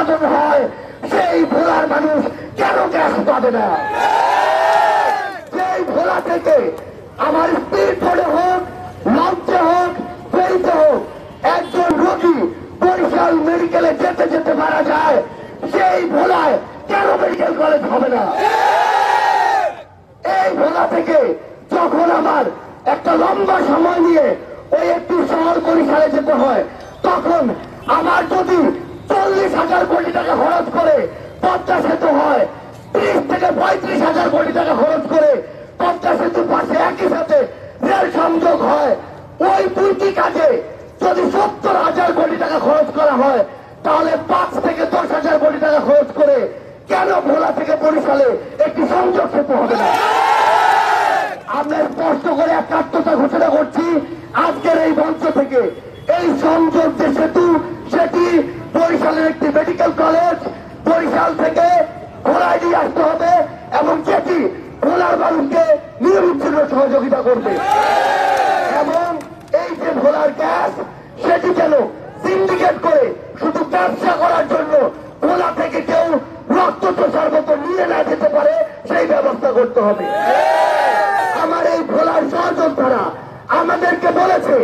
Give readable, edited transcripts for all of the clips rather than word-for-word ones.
উৎপাদন হয় সেই ভোলার মানুষ কেন গ্যাস পাবে না? সেই ভোলা থেকে আমার স্পিড বোর্ডে হোক, লঞ্চে হোক, ফেরিতে হোক, একজন রোগী বরিশাল মেডিকেলে যেতে যেতে মারা যায়, সেই ভোলায় কেন মেডিকেল কলেজ হবে না? এই ভোলা থেকে যখন আমার একটা লম্বা সময় নিয়ে ওই একটি শহর বরিশালে যেতে হয়, তখন আমার যদি 40,000 কোটি টাকা খরচ করে পদ্মা সেতু হয়, 30 থেকে 35,000 কোটি টাকা খরচ করে পদ্মা সেতুর পাশে একই সাথে রেল সংযোগ হয়, ওই দুইটি কাজে যদি 70,000 কোটি টাকা খরচ করা হয়, তাহলে 5 থেকে 10,000 কোটি টাকা খরচ করে কেন ভোলা থেকে বরিশালে একটি সংযোগ সেতু হবে না? আমরা স্পষ্ট করে একাত্মতা ঘোষণা করছি আজকের এই মঞ্চ থেকে, এই সংযোগ যে সেতু সেটি বরিশালের একটি মেডিকেল কলেজ বরিশাল থেকে ভোলায় নিয়ে আসতে হবে এবং যেটি ভোলার মানুষকে নিরবিচ্ছিন্ন সহযোগিতা করবে। এবং এই যে ভোলার গ্যাস সেটি যেন সিন্ডিকেট করে শুধু ব্যবসা করার জন্য ভোলা থেকে কেউ রক্ত চোষার মতো নিয়ে না যেতে পারে সেই ব্যবস্থা করতে হবে। আমার এই ভোলার সহযোদ্ধারা আমাদেরকে বলেছে,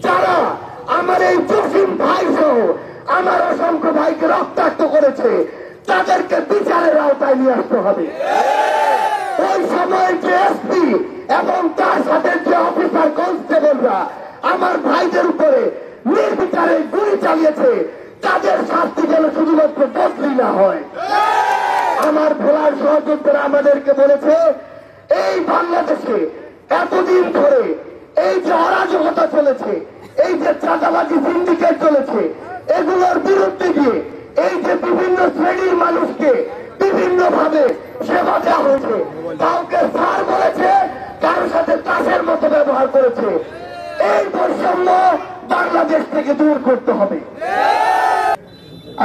যারা আমার এই জসিম ভাই সহ আমার অসংখ্য ভাইকে রক্তাক্ত করেছে তাদেরকে বিচারের আওতায় নিয়ে আসতে হবে। ওই সময় যে এসপি এবং তার সাথে যে অফিসার কনস্টেবলরা আমার ভাইদের উপরে নির্বিচারে গুলি চালিয়েছে, তাদের শাস্তি যেন শুধুমাত্র বদলি না হয়। আমার ভোলার সহযোদ্ধারা আমাদেরকে বলেছে, এই বাংলাদেশে এতদিন ধরে এই যে অরাজকতা চলেছে, এই যে চাঁদাবাজি সিন্ডিকেট চলেছে, এগুলোর বিরুদ্ধে গিয়ে এই যে বিভিন্ন শ্রেণীর মানুষকে বিভিন্ন ভাবে সেবা দেওয়া হয়েছে, কাউকে স্যার বলেছে, কারোর সাথে তাসের মতো ব্যবহার করেছে, এই বৈষম্য বাংলাদেশ থেকে দূর করতে হবে।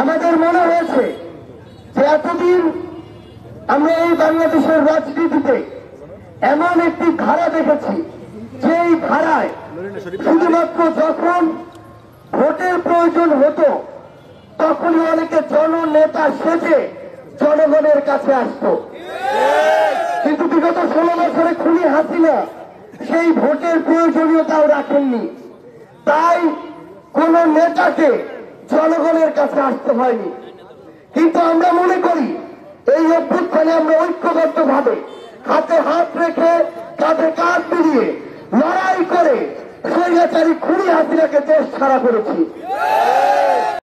আমাদের মনে হয়েছে যে এতদিন আমরা এই বাংলাদেশের রাজনীতিতে এমন একটি ধারা দেখেছি, যেই ধারায় শুধুমাত্র যখন ভোটের প্রয়োজন হতো তখনই অনেকে জননেতা সেজে জনগণের কাছে আসত। কিন্তু বিগত 16 বছরে খুনি হাসিনা সেই ভোটের প্রয়োজনীয়তাও রাখেননি, তাই কোন নেতাকে জনগণের কাছে আসতে হয়নি। কিন্তু আমরা মনে করি এই অভ্যুত্থানে আমরা ঐক্যবদ্ধ ভাবে হাতে হাত রেখে কাঁধে কাঁধ মিলিয়ে লড়াই করে স্বৈরাচারী খুনি হাসিনাকে দেশ ছাড়া করেছি।